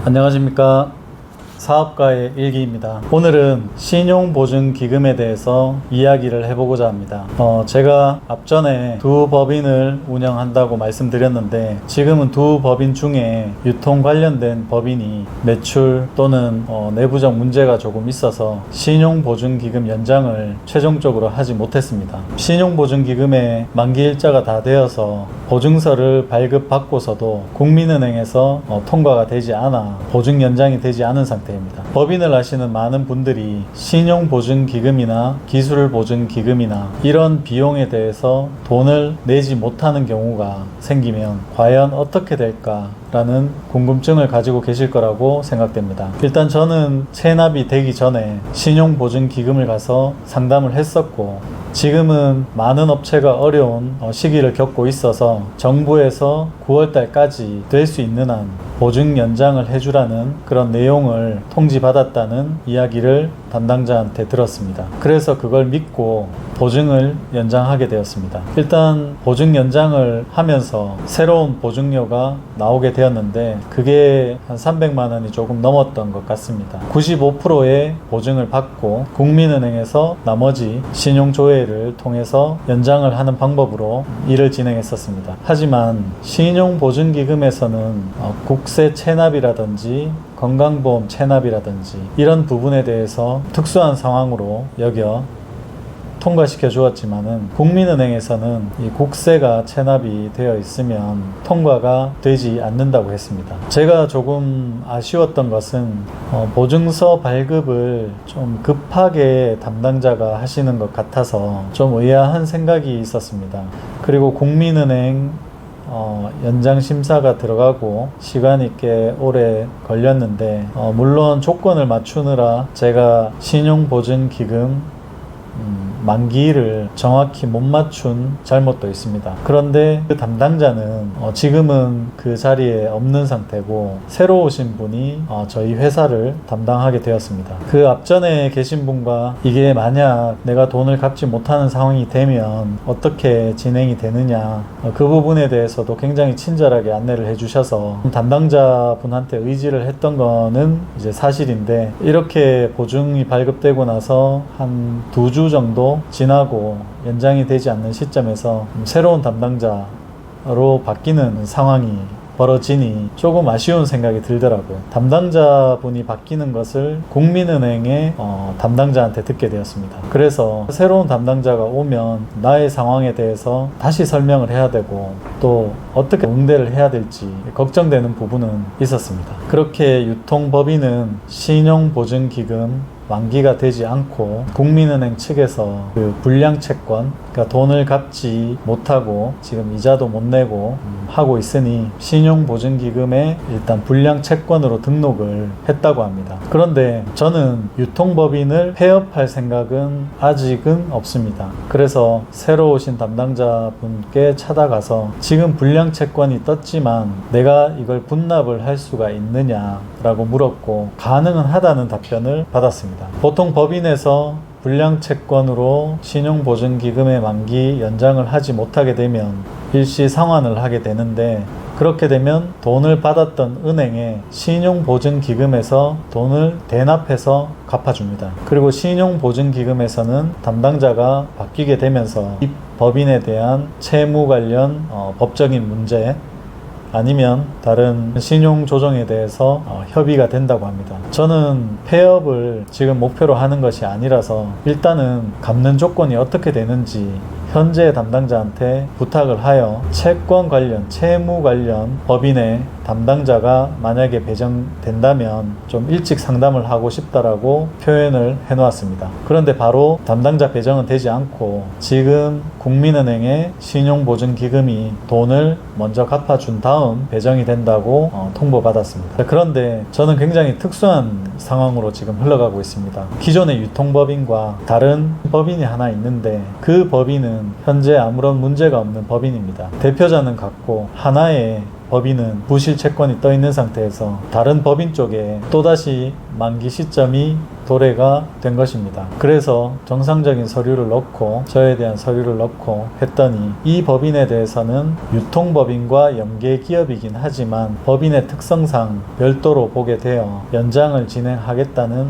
안녕하십니까. 사업가의 일기입니다. 오늘은 신용보증기금에 대해서 이야기를 해보고자 합니다. 제가 앞전에 두 법인을 운영한다고 말씀드렸는데 지금은 두 법인 중에 유통 관련된 법인이 매출 또는 내부적 문제가 조금 있어서 신용보증기금 연장을 최종적으로 하지 못했습니다. 신용보증기금의 만기일자가 다 되어서 보증서를 발급받고서도 국민은행에서 통과가 되지 않아 보증 연장이 되지 않은 상태입니다. 법인을 하시는 많은 분들이 신용보증기금이나 기술보증기금이나 이런 비용에 대해서 돈을 내지 못하는 경우가 생기면 과연 어떻게 될까라는 궁금증을 가지고 계실 거라고 생각됩니다. 일단 저는 체납이 되기 전에 신용보증기금을 가서 상담을 했었고, 지금은 많은 업체가 어려운 시기를 겪고 있어서 정부에서 9월달까지 될 수 있는 한 보증 연장을 해주라는 그런 내용을 통지받았다는 이야기를 담당자한테 들었습니다. 그래서 그걸 믿고 보증을 연장하게 되었습니다. 일단 보증 연장을 하면서 새로운 보증료가 나오게 되었는데 그게 한 300만 원이 조금 넘었던 것 같습니다. 95%의 보증을 받고 국민은행에서 나머지 신용조회를 통해서 연장을 하는 방법으로 일을 진행했었습니다. 하지만 신용보증기금에서는 국세 체납이라든지 건강보험 체납이라든지 이런 부분에 대해서 특수한 상황으로 여겨 통과시켜 주었지만은 국민은행에서는 이 국세가 체납이 되어 있으면 통과가 되지 않는다고 했습니다. 제가 조금 아쉬웠던 것은 보증서 발급을 좀 급하게 담당자가 하시는 것 같아서 좀 의아한 생각이 있었습니다. 그리고 국민은행 연장 심사가 들어가고 시간이 꽤 오래 걸렸는데 물론 조건을 맞추느라 제가 신용보증기금 만기를 정확히 못 맞춘 잘못도 있습니다. 그런데 그 담당자는 지금은 그 자리에 없는 상태고 새로 오신 분이 저희 회사를 담당하게 되었습니다. 그 앞전에 계신 분과 이게 만약 내가 돈을 갚지 못하는 상황이 되면 어떻게 진행이 되느냐, 그 부분에 대해서도 굉장히 친절하게 안내를 해주셔서 담당자분한테 의지를 했던 거는 이제 사실인데, 이렇게 보증이 발급되고 나서 한 2주 정도 지나고 연장이 되지 않는 시점에서 새로운 담당자로 바뀌는 상황이 벌어지니 조금 아쉬운 생각이 들더라고요. 담당자분이 바뀌는 것을 국민은행의 담당자한테 듣게 되었습니다. 그래서 새로운 담당자가 오면 나의 상황에 대해서 다시 설명을 해야 되고 또 어떻게 응대를 해야 될지 걱정되는 부분은 있었습니다. 그렇게 유통법인은 신용보증기금 만기가 되지 않고 국민은행 측에서 그 불량채권, 그러니까 돈을 갚지 못하고 지금 이자도 못 내고 하고 있으니 신용보증기금에 일단 불량채권으로 등록을 했다고 합니다. 그런데 저는 유통법인을 폐업할 생각은 아직은 없습니다. 그래서 새로 오신 담당자분께 찾아가서 지금 불량채권이 떴지만 내가 이걸 분납을 할 수가 있느냐라고 물었고 가능은 하다는 답변을 받았습니다. 보통 법인에서 불량채권으로 신용보증기금의 만기 연장을 하지 못하게 되면 일시 상환을 하게 되는데, 그렇게 되면 돈을 받았던 은행에 신용보증기금에서 돈을 대납해서 갚아줍니다. 그리고 신용보증기금에서는 담당자가 바뀌게 되면서 이 법인에 대한 채무 관련 법적인 문제 아니면 다른 신용 조정에 대해서 협의가 된다고 합니다. 저는 폐업을 지금 목표로 하는 것이 아니라서 일단은 갚는 조건이 어떻게 되는지 현재 담당자한테 부탁을 하여 채권 관련, 채무 관련 법인의 담당자가 만약에 배정된다면 좀 일찍 상담을 하고 싶다라고 표현을 해놓았습니다. 그런데 바로 담당자 배정은 되지 않고 지금 국민은행에 신용보증기금이 돈을 먼저 갚아준 다음 배정이 된다고 통보받았습니다. 그런데 저는 굉장히 특수한 상황으로 지금 흘러가고 있습니다. 기존의 유통법인과 다른 법인이 하나 있는데 그 법인은 현재 아무런 문제가 없는 법인입니다. 대표자는 같고 하나의 법인은 부실 채권이 떠 있는 상태에서 다른 법인 쪽에 또다시 만기 시점이 도래가 된 것입니다. 그래서 정상적인 서류를 넣고 저에 대한 서류를 넣고 했더니 이 법인에 대해서는 유통법인과 연계기업이긴 하지만 법인의 특성상 별도로 보게 되어 연장을 진행하겠다는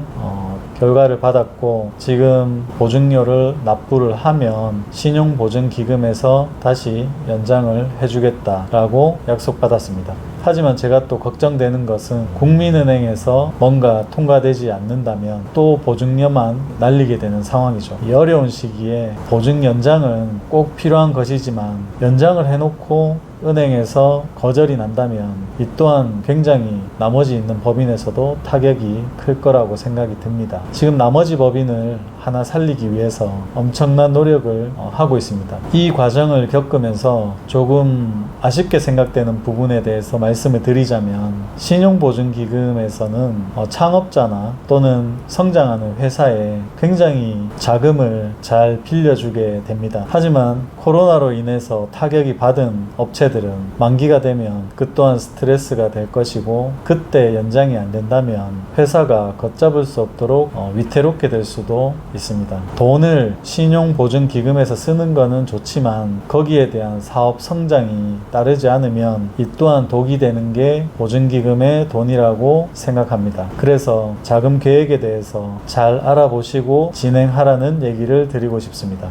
결과를 받았고, 지금 보증료를 납부를 하면 신용보증기금에서 다시 연장을 해주겠다라고 약속받았습니다. 하지만 제가 또 걱정되는 것은 국민은행에서 뭔가 통과되지 않는다면 또 보증료만 날리게 되는 상황이죠. 이 어려운 시기에 보증 연장은 꼭 필요한 것이지만 연장을 해놓고 은행에서 거절이 난다면 이 또한 굉장히 나머지 있는 법인에서도 타격이 클 거라고 생각이 듭니다. 지금 나머지 법인을 하나 살리기 위해서 엄청난 노력을 하고 있습니다. 이 과정을 겪으면서 조금 아쉽게 생각되는 부분에 대해서 말씀을 드리자면, 신용보증기금에서는 창업자나 또는 성장하는 회사에 굉장히 자금을 잘 빌려주게 됩니다. 하지만 코로나로 인해서 타격이 받은 업체들은 만기가 되면 그 또한 스트레스가 될 것이고, 그때 연장이 안 된다면 회사가 걷잡을 수 없도록 위태롭게 될 수도 있습니다. 돈을 신용보증기금에서 쓰는 거는 좋지만 거기에 대한 사업 성장이 따르지 않으면 이 또한 독이 되는 게 보증기금의 돈이라고 생각합니다. 그래서 자금 계획에 대해서 잘 알아보시고 진행하라는 얘기를 드리고 싶습니다.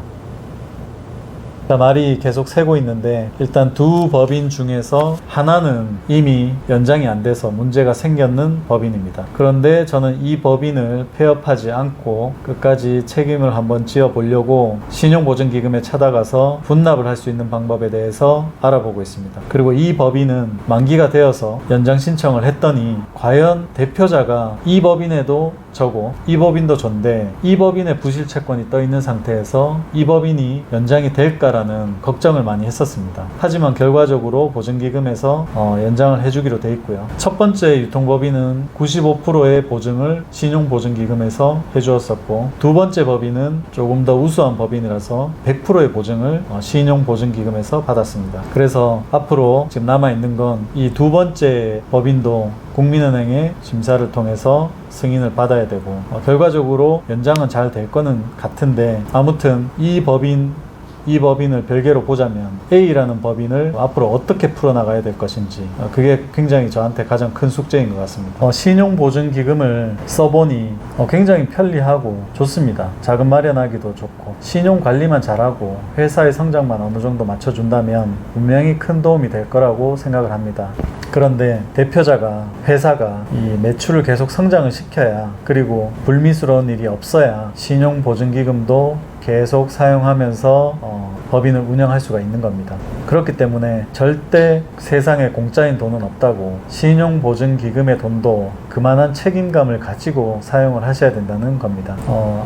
말이 계속 새고 있는데, 일단 두 법인 중에서 하나는 이미 연장이 안 돼서 문제가 생겼는 법인입니다. 그런데 저는 이 법인을 폐업하지 않고 끝까지 책임을 한번 지어 보려고 신용보증기금에 찾아가서 분납을 할 수 있는 방법에 대해서 알아보고 있습니다. 그리고 이 법인은 만기가 되어서 연장 신청을 했더니 과연 대표자가 이 법인에도 저고 이 법인도 전데 이 법인의 부실 채권이 떠 있는 상태에서 이 법인이 연장이 될까라는 걱정을 많이 했었습니다. 하지만 결과적으로 보증기금에서 연장을 해주기로 돼 있고요. 첫 번째 유통법인은 95%의 보증을 신용보증기금에서 해주었었고, 두 번째 법인은 조금 더 우수한 법인이라서 100%의 보증을 신용보증기금에서 받았습니다. 그래서 앞으로 지금 남아있는 건 이 두 번째 법인도 국민은행의 심사를 통해서 승인을 받아야 되고, 결과적으로 연장은 잘 될 거는 같은데, 아무튼 이 법인을 별개로 보자면 A라는 법인을 앞으로 어떻게 풀어나가야 될 것인지, 그게 굉장히 저한테 가장 큰 숙제인 것 같습니다. 신용보증기금을 써보니 굉장히 편리하고 좋습니다. 자금 마련하기도 좋고 신용관리만 잘하고 회사의 성장만 어느 정도 맞춰준다면 분명히 큰 도움이 될 거라고 생각을 합니다. 그런데 대표자가, 회사가 이 매출을 계속 성장을 시켜야, 그리고 불미스러운 일이 없어야 신용보증기금도 계속 사용하면서 법인을 운영할 수가 있는 겁니다. 그렇기 때문에 절대 세상에 공짜인 돈은 없다고, 신용보증기금의 돈도 그만한 책임감을 가지고 사용을 하셔야 된다는 겁니다.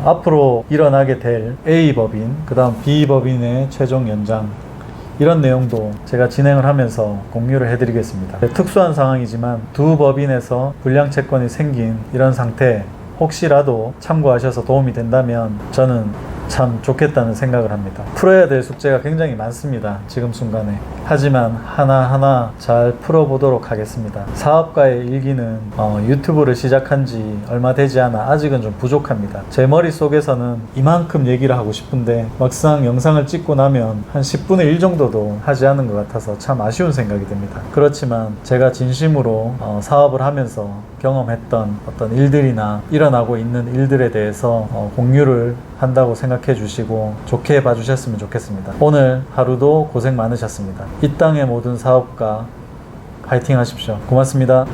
앞으로 일어나게 될 A법인, 그 다음 B법인의 최종 연장, 이런 내용도 제가 진행을 하면서 공유를 해드리겠습니다. 특수한 상황이지만 두 법인에서 불량채권이 생긴 이런 상태, 혹시라도 참고하셔서 도움이 된다면 저는 참 좋겠다는 생각을 합니다. 풀어야 될 숙제가 굉장히 많습니다. 지금 순간에. 하지만 하나하나 잘 풀어보도록 하겠습니다. 사업가의 일기는 유튜브를 시작한 지 얼마 되지 않아 아직은 좀 부족합니다. 제 머릿속에서는 이만큼 얘기를 하고 싶은데 막상 영상을 찍고 나면 한 10분의 1 정도도 하지 않은 것 같아서 참 아쉬운 생각이 듭니다. 그렇지만 제가 진심으로 사업을 하면서 경험했던 어떤 일들이나 일어나고 있는 일들에 대해서 공유를 한다고 생각해 주시고 좋게 봐주셨으면 좋겠습니다. 오늘 하루도 고생 많으셨습니다. 이 땅의 모든 사업가 파이팅 하십시오. 고맙습니다.